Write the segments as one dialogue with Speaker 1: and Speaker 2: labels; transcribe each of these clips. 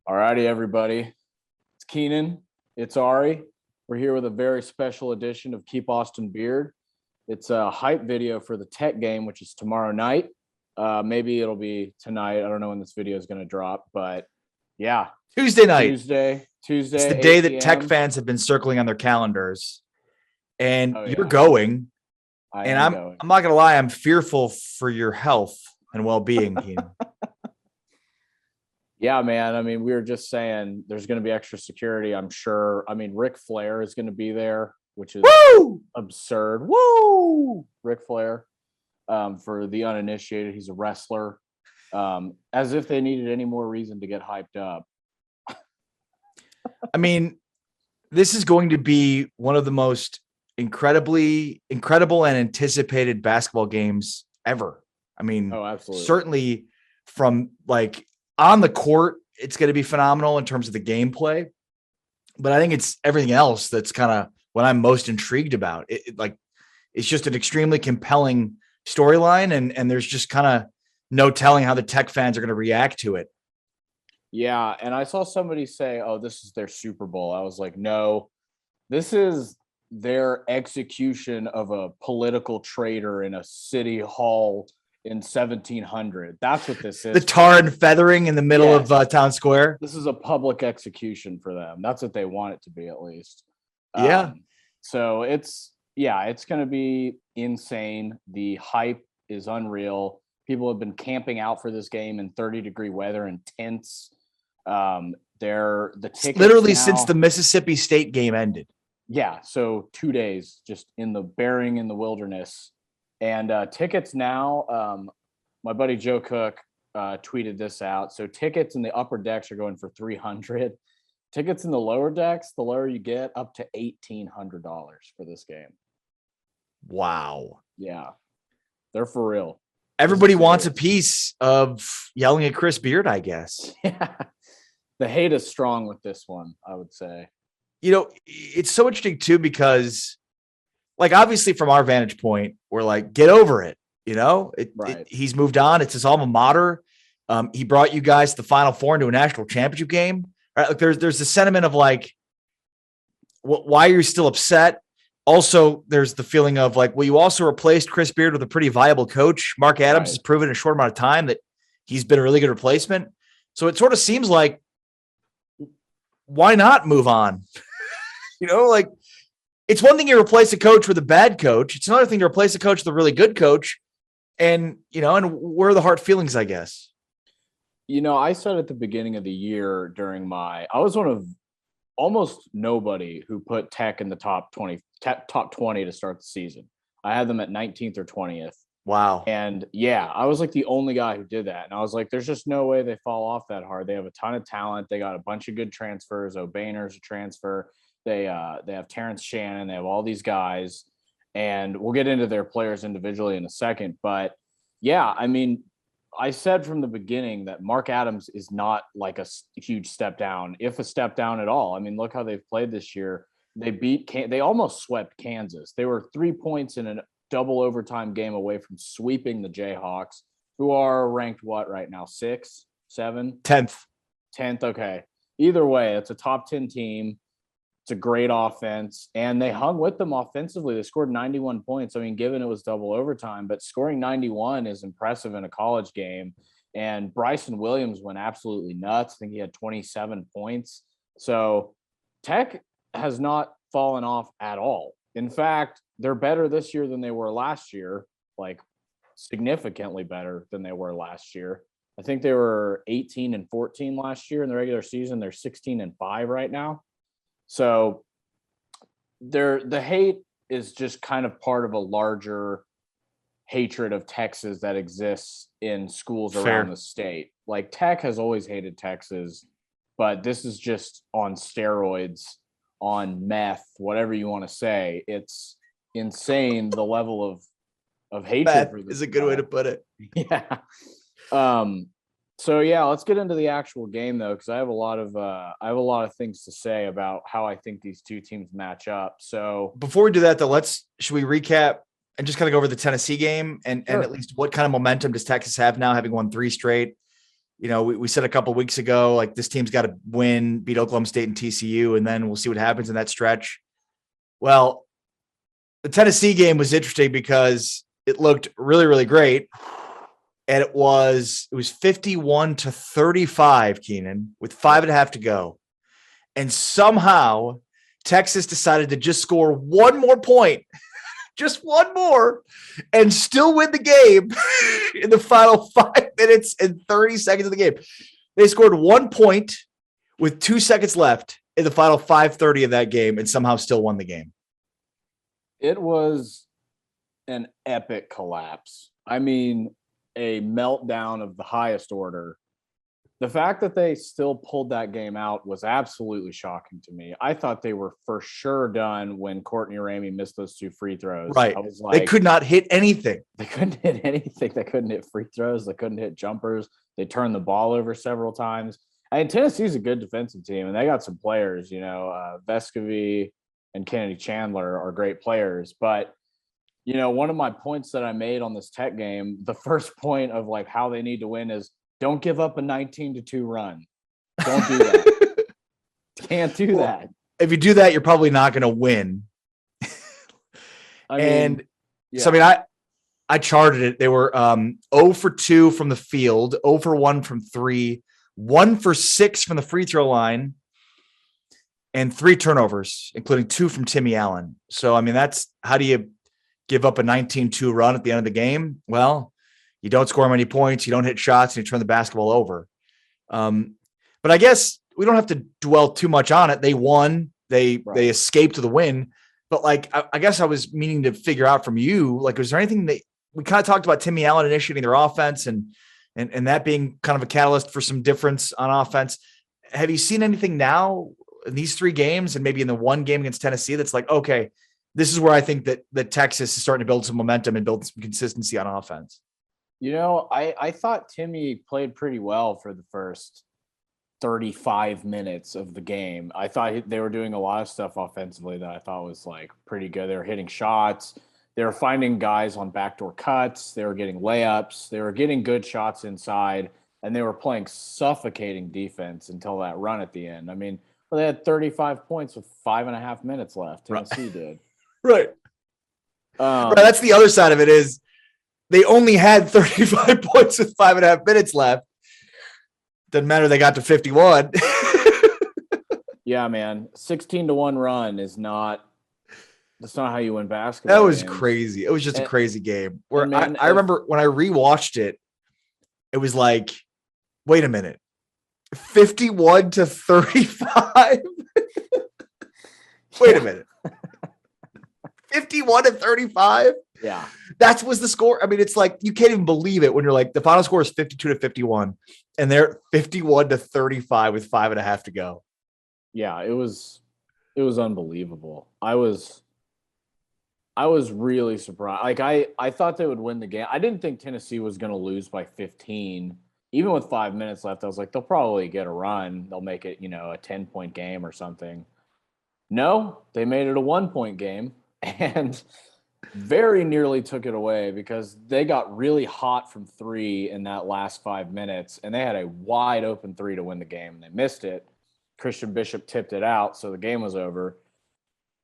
Speaker 1: All righty, everybody. It's Keenan. It's Ari. We're here with a very special edition of Keep Austin Beard. It's a hype video for the Tech game, which is tomorrow night. Maybe it'll be tonight. I don't know when this video is going to drop, but yeah.
Speaker 2: Tuesday night.
Speaker 1: Tuesday.
Speaker 2: It's the day that Tech fans have been circling on their calendars. And you're going. I'm not going to lie. I'm fearful for your health and well-being, Keenan.
Speaker 1: Yeah, man. I mean, we were just saying there's going to be extra security, I'm sure. I mean, Ric Flair is going to be there, which is absurd. Woo! Ric Flair. For the uninitiated, he's a wrestler. As if they needed any more reason to get hyped up.
Speaker 2: I mean, this is going to be one of the most incredible and anticipated basketball games ever. I mean,
Speaker 1: absolutely.
Speaker 2: Certainly from like on the court, it's going to be phenomenal in terms of the gameplay. But I think it's everything else that's kind of what I'm most intrigued about. It's just an extremely compelling storyline, and there's just kind of no telling how the Tech fans are going to react to it.
Speaker 1: Yeah, and I saw somebody say, "Oh, this is their Super Bowl." I was like, "No, this is their execution of a political traitor in a city hall in 1700. That's what this is."
Speaker 2: The tar and feathering in the middle of town square.
Speaker 1: This is a public execution for them. That's what they want it to be, at least.
Speaker 2: Yeah.
Speaker 1: So it's going to be insane. The hype is unreal. People have been camping out for this game in 30-degree weather in tents. The tickets
Speaker 2: literally
Speaker 1: now,
Speaker 2: since the Mississippi State game ended.
Speaker 1: Yeah, so 2 days just in the wilderness. And tickets now, my buddy Joe Cook tweeted this out. So tickets in the upper decks are going for $300. Tickets in the lower decks, the lower you get, up to $1,800 for this game.
Speaker 2: Wow.
Speaker 1: Yeah, they're for real.
Speaker 2: Everybody wants a piece of yelling at Chris Beard, I guess.
Speaker 1: Yeah. The hate is strong with this one, I would say.
Speaker 2: You know, it's so interesting, too, because, like, obviously from our vantage point, we're like, get over it. You know, he's moved on. It's his alma mater. He brought you guys to the Final Four into a national championship game. Right? Like, there's a sentiment of, like, why are you still upset? Also, there's the feeling of, like, well, you also replaced Chris Beard with a pretty viable coach. Mark Adams has proven in a short amount of time that he's been a really good replacement. So it sort of seems like, why not move on? You know, like, it's one thing to replace a coach with a bad coach. It's another thing to replace a coach with a really good coach. And, you know, and where are the hard feelings, I guess?
Speaker 1: You know, I said at the beginning of the year I was one of almost nobody who put Tech in the top 20 to start the season. I had them at 19th or 20th.
Speaker 2: Wow.
Speaker 1: And yeah, I was like the only guy who did that. And I was like, there's just no way they fall off that hard. They have a ton of talent. They got a bunch of good transfers. O'Bainer's a transfer. They have Terrence Shannon. They have all these guys. And we'll get into their players individually in a second. But yeah, I mean, I said from the beginning that Mark Adams is not like a huge step down, if a step down at all. I mean, look how they've played this year. They almost swept Kansas. They were 3 points in a double overtime game away from sweeping the Jayhawks, who are ranked what right now? 6, 7? 10th. Okay. Either way, it's a top 10 team. It's a great offense, and they hung with them offensively. They scored 91 points. I mean, given it was double overtime, but scoring 91 is impressive in a college game. And Bryson Williams went absolutely nuts. I think he had 27 points. So Tech has not fallen off at all. In fact, they're better this year than they were last year, like significantly better than they were last year. I think they were 18-14 last year in the regular season. They're 16-5 right now. So the hate is just kind of part of a larger hatred of Texas that exists in schools around the state. Like, Tech has always hated Texas, but this is just on steroids, on meth, whatever you want to say. It's insane the level of hatred.
Speaker 2: That is a good way to put it.
Speaker 1: Yeah. So yeah, let's get into the actual game though, because I have a lot of things to say about how I think these two teams match up. So
Speaker 2: before we do that though, should we recap and just kind of go over the Tennessee game and at least what kind of momentum does Texas have now, having won 3 straight? we said a couple of weeks ago, like this team's got to win, beat Oklahoma State and TCU, and then we'll see what happens in that stretch. Well, the Tennessee game was interesting because it looked really, really great. And it was 51-35, Keenan, with 5.5 to go. And somehow Texas decided to just score one more point, just one more, and still win the game in the final 5 minutes and 30 seconds of the game. They scored 1 point with 2 seconds left in the final 5:30 of that game and somehow still won the game.
Speaker 1: It was an epic collapse. I mean, a meltdown of the highest order. The fact that they still pulled that game out was absolutely shocking to me. I thought they were for sure done when Courtney Ramey missed those 2 free throws.
Speaker 2: Right.
Speaker 1: I was like,
Speaker 2: they could not hit anything.
Speaker 1: They couldn't hit anything. They couldn't hit free throws. They couldn't hit jumpers. They turned the ball over several times. And Tennessee's a good defensive team, and they got some players, Vescovy and Kennedy Chandler are great players. But, one of my points that I made on this Tech game, the first point of like how they need to win is don't give up a 19-2 run. Don't do that. Can't do that.
Speaker 2: If you do that, you're probably not going to win. I charted it. They were 0 for 2 from the field, 0 for 1 from 3, 1 for 6 from the free throw line, and 3 turnovers, including 2 from Timmy Allen. So, that's how do you give up a 19-2 run at the end of the game? Well, you don't score many points, you don't hit shots, and you turn the basketball over. But I guess we don't have to dwell too much on it. They won. They escaped to the win. But I guess I was meaning to figure out from you, was there anything that we kind of talked about Timmy Allen initiating their offense and that being kind of a catalyst for some difference on offense. Have you seen anything now in these 3 games and maybe in the 1 game against Tennessee that's like, okay, this is where I think that Texas is starting to build some momentum and build some consistency on offense?
Speaker 1: I thought Timmy played pretty well for the first 35 minutes of the game. I thought they were doing a lot of stuff offensively that I thought was like pretty good. They were hitting shots. They were finding guys on backdoor cuts. They were getting layups. They were getting good shots inside, and they were playing suffocating defense until that run at the end. They had 35 points with 5.5 minutes left. Tennessee did.
Speaker 2: Right. That's the other side of it is they only had 35 points with 5.5 minutes left. Doesn't matter. They got to 51.
Speaker 1: Yeah, man. 16-1 run is not. That's not how you win basketball.
Speaker 2: That was
Speaker 1: games.
Speaker 2: Crazy. It was just a crazy game. Where I remember when I rewatched it, it was like, wait a minute, 51-35. Wait a minute, 51-35.
Speaker 1: Yeah.
Speaker 2: That was the score. It's like you can't even believe it when you're like the final score is 52-51 and they're 51-35 with 5.5 to go.
Speaker 1: Yeah, it was unbelievable. I was really surprised. I thought they would win the game. I didn't think Tennessee was going to lose by 15. Even with 5 minutes left, I was like, they'll probably get a run. They'll make it, a 10-point game or something. No, they made it a 1-point game and very nearly took it away because they got really hot from 3 in that last 5 minutes, and they had a wide open 3 to win the game, and they missed it. Christian Bishop tipped it out, so the game was over.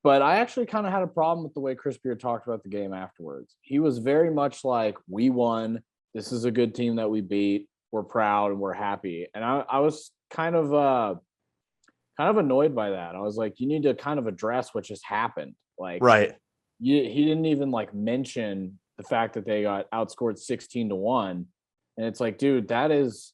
Speaker 1: But I actually kind of had a problem with the way Chris Beard talked about the game afterwards. He was very much like, we won. This is a good team that we beat. We're proud and we're happy. And I was kind of annoyed by that. I was like, you need to kind of address what just happened.
Speaker 2: Right.
Speaker 1: He didn't even mention the fact that they got outscored 16-1. And it's like, dude, that is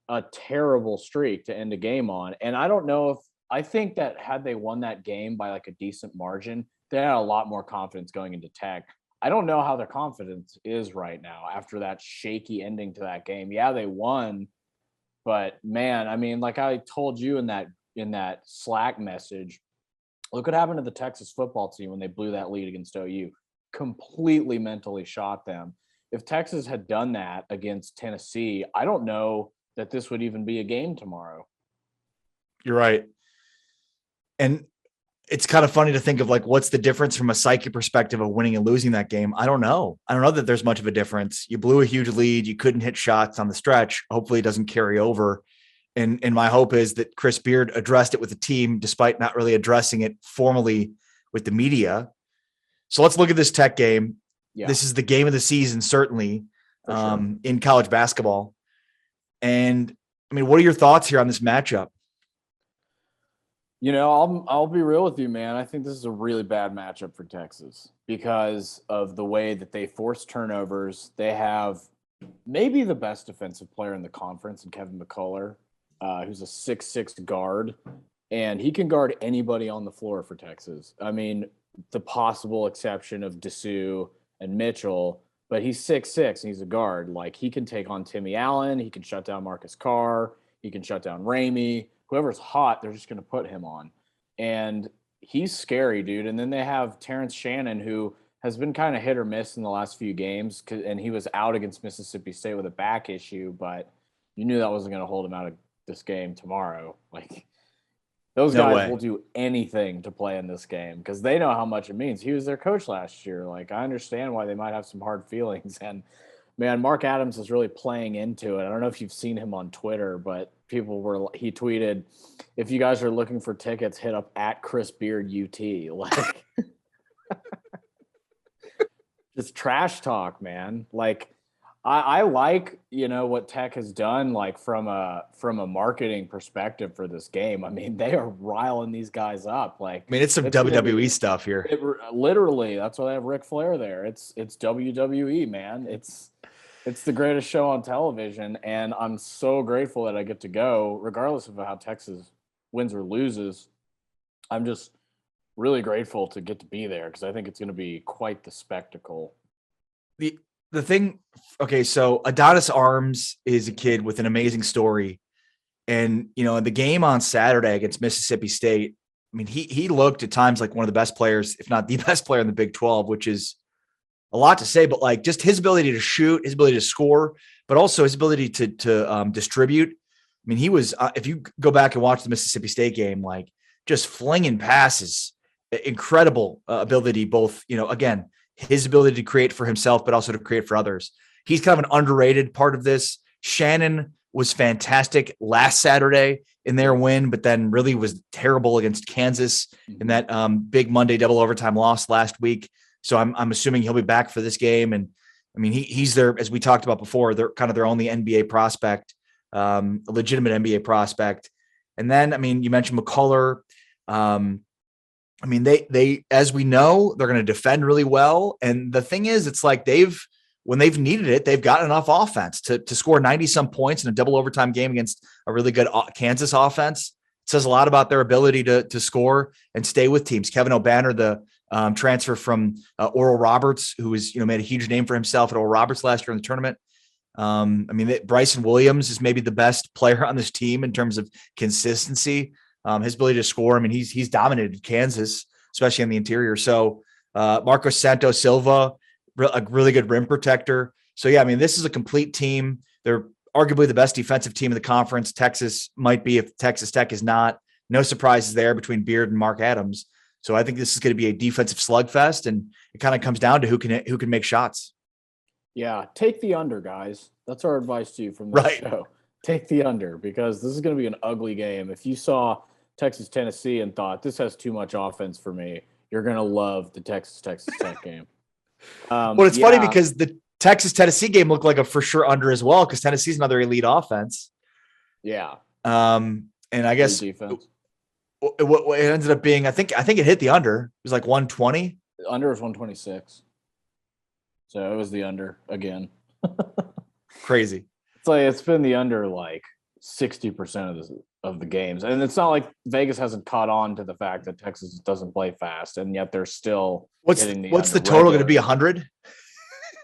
Speaker 1: a terrible streak to end a game on. And I don't know I think that had they won that game by a decent margin, they had a lot more confidence going into Tech. I don't know how their confidence is right now after that shaky ending to that game. Yeah, they won, but man, like I told you in that Slack message, look what happened to the Texas football team when they blew that lead against OU. Completely mentally shot them. If Texas had done that against Tennessee, I don't know that this would even be a game tomorrow.
Speaker 2: You're right. And it's kind of funny to think of like, what's the difference from a psyche perspective of winning and losing that game? I don't know. I don't know that there's much of a difference. You blew a huge lead. You couldn't hit shots on the stretch. Hopefully it doesn't carry over. And my hope is that Chris Beard addressed it with the team, despite not really addressing it formally with the media. So let's look at this Tech game. Yeah. This is the game of the season, certainly, in college basketball. And I mean, what are your thoughts here on this matchup?
Speaker 1: You know, I'll be real with you, man. I think this is a really bad matchup for Texas because of the way that they force turnovers. They have maybe the best defensive player in the conference in Kevin McCullough, who's a 6'6" guard, and he can guard anybody on the floor for Texas. I mean, the possible exception of Dessou and Mitchell, but he's 6'6" and he's a guard. Like, he can take on Timmy Allen. He can shut down Marcus Carr. He can shut down Ramey. Whoever's hot, they're just going to put him on. And he's scary, dude. And then they have Terrence Shannon, who has been kind of hit or miss in the last few games, and he was out against Mississippi State with a back issue, but you knew that wasn't going to hold him out of this game tomorrow. Like, those guys will do anything to play in this game because they know how much it means. He was their coach last year. Like, I understand why they might have some hard feelings. And, man, Mark Adams is really playing into it. I don't know if you've seen him on Twitter, but he tweeted, if you guys are looking for tickets, hit up at Chris Beard UT. Like, just trash talk, man. Like, I like, you know, what Tech has done, like, from a marketing perspective for this game. I mean, they are riling these guys up. Like,
Speaker 2: I mean, it's some WWE stuff here.
Speaker 1: Literally, that's why they have Ric Flair there. It's WWE, man. It's the greatest show on television, and I'm so grateful that I get to go, regardless of how Texas wins or loses. I'm just really grateful to get to be there because I think it's going to be quite the spectacle.
Speaker 2: The thing, okay, so Adonis Arms is a kid with an amazing story. And, you know, in the game on Saturday against Mississippi State, I mean, he looked at times like one of the best players, if not the best player in the Big 12, which is a lot to say, but like just his ability to shoot, his ability to score, but also his ability to distribute. I mean, he was, if you go back and watch the Mississippi State game, like just flinging passes, incredible ability, both, you know, again, his ability to create for himself, but also to create for others. He's kind of an underrated part of this. Shannon was fantastic last Saturday in their win, but then really was terrible against Kansas in that big Monday double overtime loss last week. So I'm assuming he'll be back for this game. And I mean, he's their, as we talked about before, they're kind of their only NBA prospect, a legitimate NBA prospect. And then, I mean, you mentioned McCullough. I mean, they, as we know, they're going to defend really well. And the thing is, it's like when they've needed it, they've got enough offense to score 90 some points in a double overtime game against a really good Kansas offense. It says a lot about their ability to score and stay with teams. Kevin O'Banner, the transfer from Oral Roberts, who was, you know, made a huge name for himself at Oral Roberts last year in the tournament. I mean, Bryson Williams is maybe the best player on this team in terms of consistency. His ability to score. I mean, he's dominated Kansas, especially on the interior. So Marcos Santos Silva, a really good rim protector. So yeah, I mean, this is a complete team. They're arguably the best defensive team in the conference. Texas might be if Texas Tech is not. No surprises there between Beard and Mark Adams. So I think this is going to be a defensive slugfest, and it kind of comes down to who can make shots.
Speaker 1: Yeah, take the under, guys. That's our advice to you from this show. Take the under because this is going to be an ugly game. If you saw Texas Tennessee and thought this has too much offense for me, you're going to love the Texas Tech game.
Speaker 2: Well, it's funny because the Texas Tennessee game looked like a for sure under as well because Tennessee's another elite offense.
Speaker 1: Yeah.
Speaker 2: And I guess defense. What it ended up being, I think it hit the under. It was like 120.
Speaker 1: The under was 126. So it was the under again.
Speaker 2: Crazy.
Speaker 1: It's like it's been the under like 60% of the games. And it's not like Vegas hasn't caught on to the fact that Texas doesn't play fast, and yet they're still hitting the
Speaker 2: what's the total going to be? 100?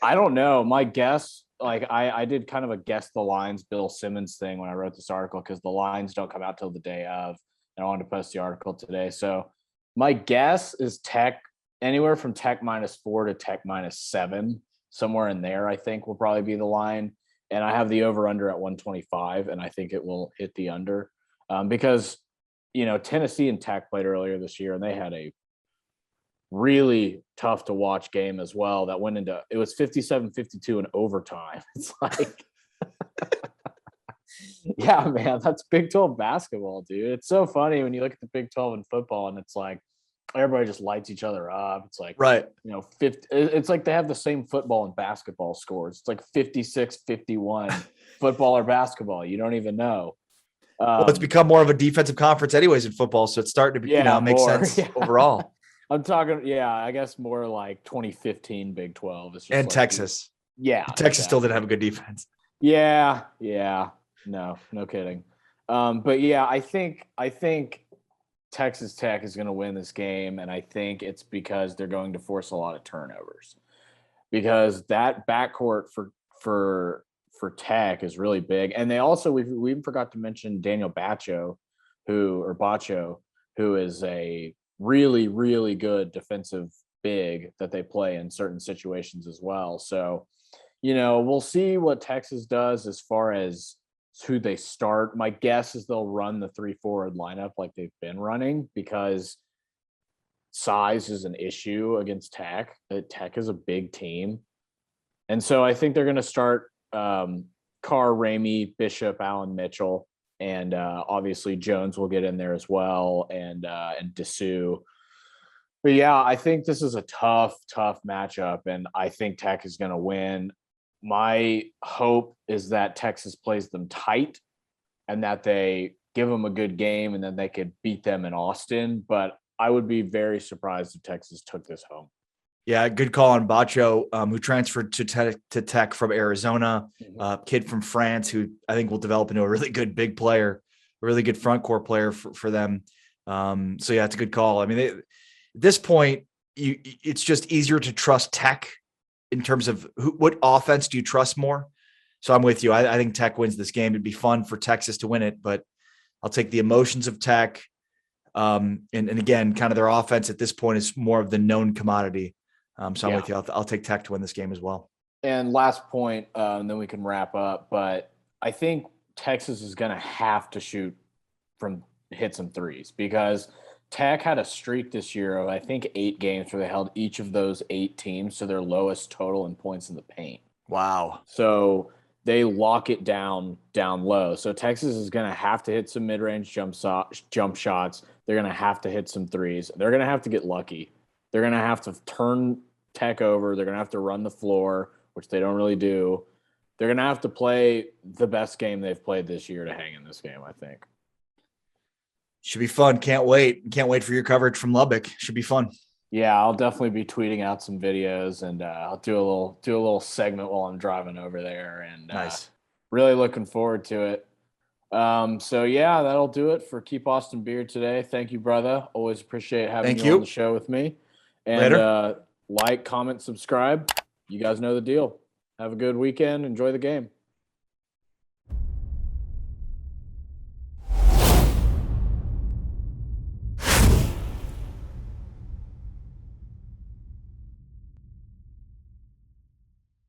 Speaker 1: I don't know. My guess, like I did kind of a guess the lines Bill Simmons thing when I wrote this article because the lines don't come out till the day of, and I wanted to post the article today. So my guess is Tech anywhere from Tech -4 to Tech -7, somewhere in there, I think will probably be the line. And I have the over under at 125, and I think it will hit the under because Tennessee and Tech played earlier this year, and they had a really tough to watch game as well that went into, it was 57-52 in overtime. It's like, yeah, man, that's Big 12 basketball, dude. It's so funny when you look at the Big 12 in football, and it's like everybody just lights each other up. It's like,
Speaker 2: right.
Speaker 1: 50, it's like they have the same football and basketball scores. It's like 56-51 football or basketball. You don't even know.
Speaker 2: Well, it's become more of a defensive conference anyways in football. So it's starting to be, make sense overall.
Speaker 1: I'm talking, I guess more like 2015 Big 12. It's just
Speaker 2: and
Speaker 1: like,
Speaker 2: Texas.
Speaker 1: Yeah.
Speaker 2: Texas still didn't have a good defense.
Speaker 1: Yeah. No kidding. But yeah, I think Texas Tech is going to win this game, and I think it's because they're going to force a lot of turnovers, because that backcourt for Tech is really big. And they also, we even forgot to mention Daniel Bacho, who is a really, really good defensive big that they play in certain situations as well. So, we'll see what Texas does as far as who they start. My guess is they'll run the 3 forward lineup like they've been running, because size is an issue against Tech. Tech is a big team. And so I think they're going to start Carr, Ramey, Bishop, Allen, Mitchell, and obviously Jones will get in there as well, and Dessou. But yeah, I think this is a tough matchup, and I think Tech is going to win. My hope is that Texas plays them tight and that they give them a good game, and then they could beat them in Austin. But I would be very surprised if Texas took this home.
Speaker 2: Yeah, good call on Bacho, who transferred to Tech from Arizona, kid from France who I think will develop into a really good big player, a really good front court player for them. So yeah, it's a good call. I mean, at this point, it's just easier to trust Tech in terms of what offense do you trust more? So I'm with you. I think Tech wins this game. It'd be fun for Texas to win it, but I'll take the emotions of Tech. And again, kind of their offense at this point is more of the known commodity. So I'm with you. I'll take Tech to win this game as well.
Speaker 1: And last point, and then we can wrap up. But I think Texas is going to have to hit some threes, because Tech had a streak this year of, I think, 8 games where they held each of those 8 teams to their lowest total in points in the paint.
Speaker 2: Wow.
Speaker 1: So they lock it down low. So Texas is going to have to hit some mid-range jump shots. They're going to have to hit some threes. They're going to have to get lucky. They're going to have to turn Tech over. They're going to have to run the floor, which they don't really do. They're going to have to play the best game they've played this year to hang in this game, I think.
Speaker 2: Should be fun. Can't wait. Can't wait for your coverage from Lubbock. Should be fun.
Speaker 1: Yeah, I'll definitely be tweeting out some videos, and I'll do a little segment while I'm driving over there. And
Speaker 2: nice.
Speaker 1: Really looking forward to it. So yeah, that'll do it for Keep Austin Beard today. Thank you, brother. Always appreciate having you on the show with me. And like, comment, subscribe. You guys know the deal. Have a good weekend. Enjoy the game.